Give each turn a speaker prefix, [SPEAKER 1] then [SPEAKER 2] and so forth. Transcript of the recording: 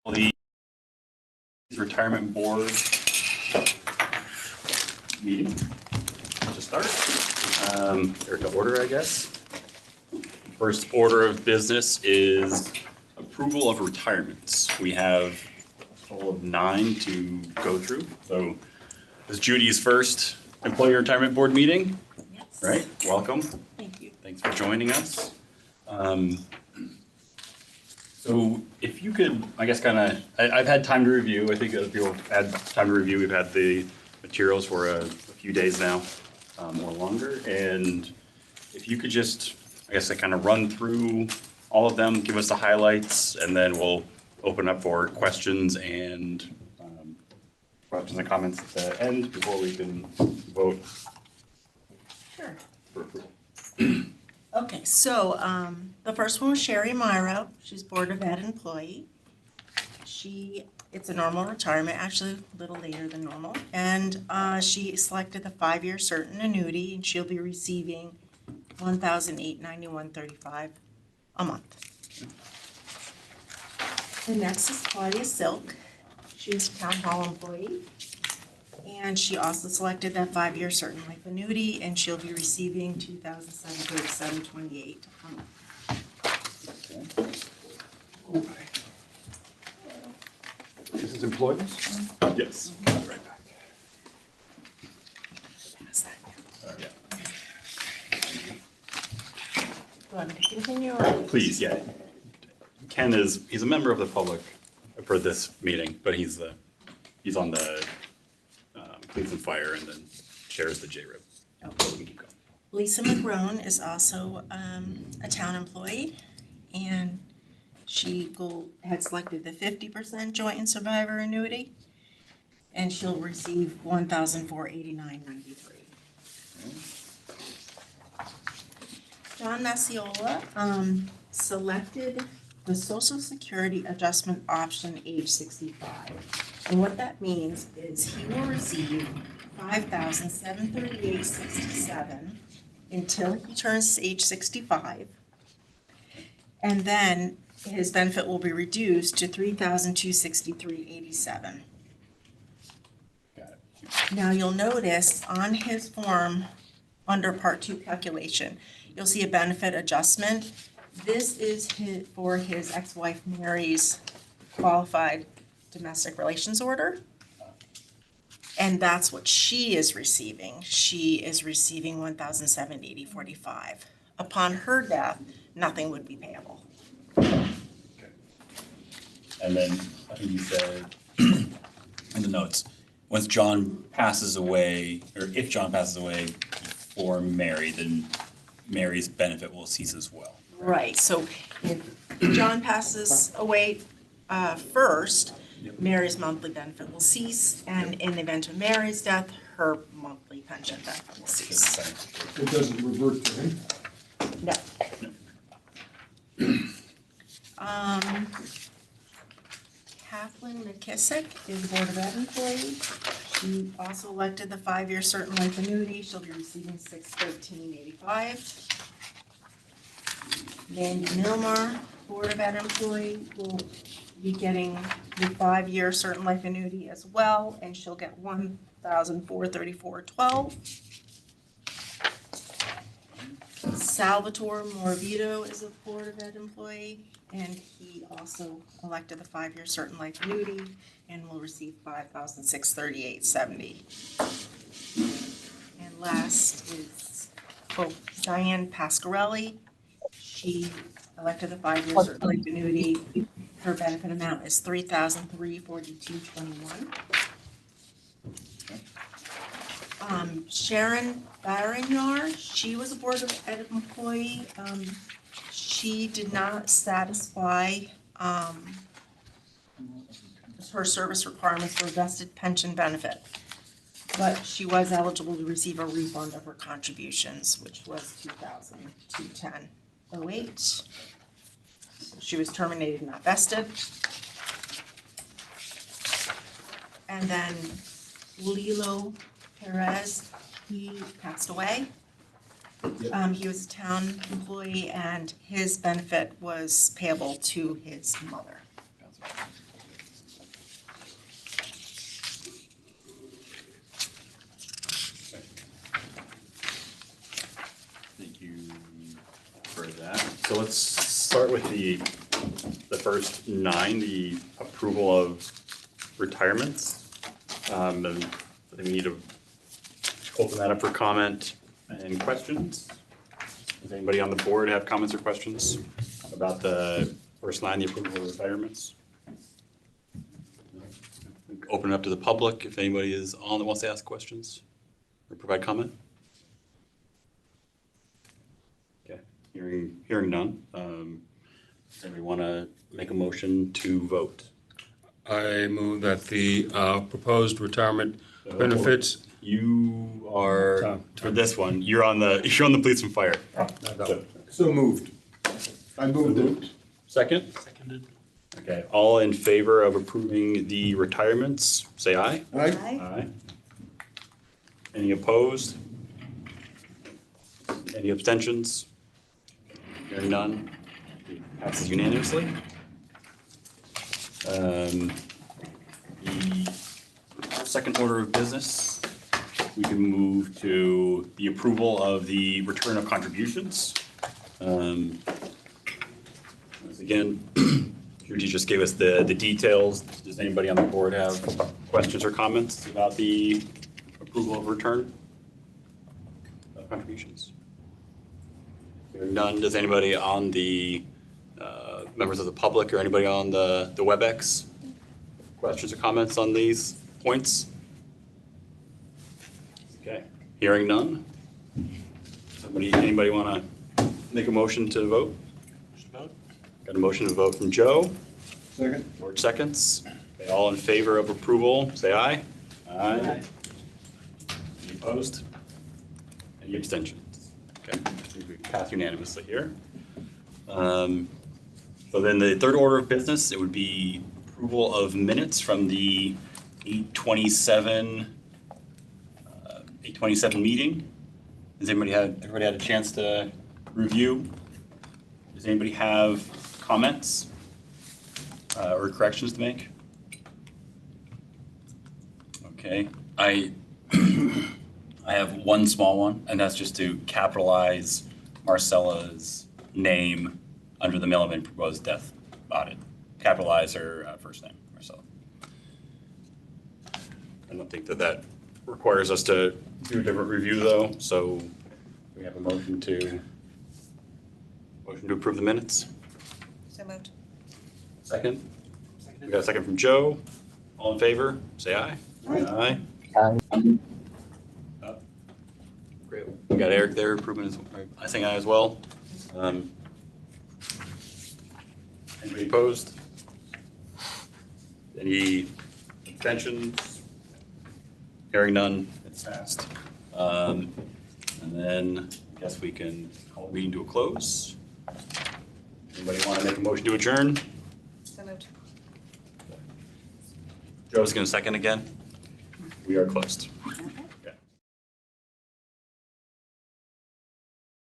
[SPEAKER 1] The retirement board meeting to start. Or to order, I guess. First order of business is approval of retirements. We have a total of 9 to go through. So this is Judy's first employee retirement board meeting.
[SPEAKER 2] Yes.
[SPEAKER 1] Right? Welcome.
[SPEAKER 2] Thank you.
[SPEAKER 1] Thanks for joining us. So if you could, I guess, I've had time to review. I think other people have had time to review. We've had the materials for a few days now, or longer. And if you could just, I guess, kind of run through all of them, give us the highlights, and then we'll open up for questions and comments at the end before we can vote
[SPEAKER 2] Sure.
[SPEAKER 1] for approval.
[SPEAKER 2] Okay, so the first one was Sherry Myra. She's Board of Ed employee. It's a normal retirement, actually a little later than normal. And she selected the 5-year certain annuity, and she'll be receiving $1,891.35 a month. The next is Claudia Silk. She's a town hall employee. And she also selected that 5-year certain life annuity, and she'll be receiving $2,737.28 a month.
[SPEAKER 3] This is employees?
[SPEAKER 1] Yes.
[SPEAKER 3] Right back.
[SPEAKER 2] Pass that.
[SPEAKER 1] Yeah.
[SPEAKER 2] Do you want me to continue or?
[SPEAKER 1] Please, yeah. Ken he's a member of the public for this meeting, but he's on the Police and Fire and then chairs the JRIB.
[SPEAKER 2] Okay.
[SPEAKER 1] We can keep going.
[SPEAKER 2] Lisa McGrone is also a town employee, and she had selected the 50% joint and survivor annuity, and she'll receive $1,489.93. John Massiola selected the Social Security adjustment option age 65. And what that means is he will receive $5,738.67 until he turns age 65. And then his benefit will be reduced to $3,263.87.
[SPEAKER 1] Got it.
[SPEAKER 2] Now you'll notice on his form, under Part 2 calculation, you'll see a benefit adjustment. This is for his ex-wife Mary's qualified domestic relations order. And that's what she is receiving. She is receiving $1,780.45. Upon her death, nothing would be payable.
[SPEAKER 1] Okay. And then I think you said in the notes, once John passes away, or if John passes away before Mary, then Mary's benefit will cease as well.
[SPEAKER 2] Right, so if John passes away first, Mary's monthly benefit will cease, and in the event of Mary's death, her monthly pension benefit will cease.
[SPEAKER 3] It doesn't revert to him?
[SPEAKER 2] No. Kathleen McKissick is a Board of Ed employee. She also elected the 5-year certain life annuity. She'll be receiving $613.85. Mandy Milmar, Board of Ed employee, will be getting the 5-year certain life annuity as well, and she'll get $1,434.12. Salvatore Morbido is a Board of Ed employee, and he also elected the 5-year certain life annuity and will receive $5,638.70. And last is Diane Pasquarelli. She elected the 5-year certain life annuity. Her benefit amount is $3,342.21. Sharon Baranyar, she was a Board of Ed employee. She did not satisfy her service requirements for vested pension benefit, but she was eligible to receive a refund of her contributions, which was $2,210.08. She was terminated, not vested. And then Lilo Perez, he passed away. He was a town employee, and his benefit was payable to his mother.
[SPEAKER 1] of that. So let's start with the first 9, the approval of retirements. And I think we need to open that up for comment and questions. Does anybody on the board have comments or questions about the first 9, the approval of retirements? Open it up to the public if anybody is on that wants to ask questions or provide comment. Okay, hearing none. Does anybody want to make a motion to vote?
[SPEAKER 4] I move that the proposed retirement benefits.
[SPEAKER 1] You are,
[SPEAKER 4] Tom.
[SPEAKER 1] for this one, you're on the police and fire.
[SPEAKER 3] So moved. I moved.
[SPEAKER 1] Second? Seconded. Okay, all in favor of approving the retirements, say aye.
[SPEAKER 3] Aye.
[SPEAKER 1] Aye. Any opposed? Any abstentions? Hearing none, passes unanimously. The second order of business, we can move to the approval of the return of contributions. Once again, Judy just gave us the details. Does anybody on the board have questions or comments about the approval of return of contributions? Hearing none, does anybody on the members of the public or anybody on the WebEx questions or comments on these points? Okay, hearing none. Anybody want to make a motion to vote? Got a motion to vote from Joe.
[SPEAKER 3] Second.
[SPEAKER 1] George seconds. Okay, all in favor of approval, say aye. Aye. Any opposed? Any abstentions? Okay, I think we pass unanimously here. So then the third order of business, it would be approval of minutes from the 8/27 meeting. Has everybody had a chance to review? Does anybody have comments or corrections to make? Okay, I have one small one, and that's just to capitalize Marcella's name under the Milliman proposed death audit. Capitalize her first name, Marcella. I don't think that requires us to do a different review though, so we have a motion to approve the minutes.
[SPEAKER 2] So moved.
[SPEAKER 1] Second? We got a second from Joe. All in favor, say aye. Aye. Great. We got Eric there approving his, I think aye as well. Anybody opposed? Any abstentions? Hearing none, it's passed. And then I guess we can call the meeting to a close. Anybody want to make a motion to adjourn?
[SPEAKER 2] So moved.
[SPEAKER 1] Joe's going to second again. We are closed.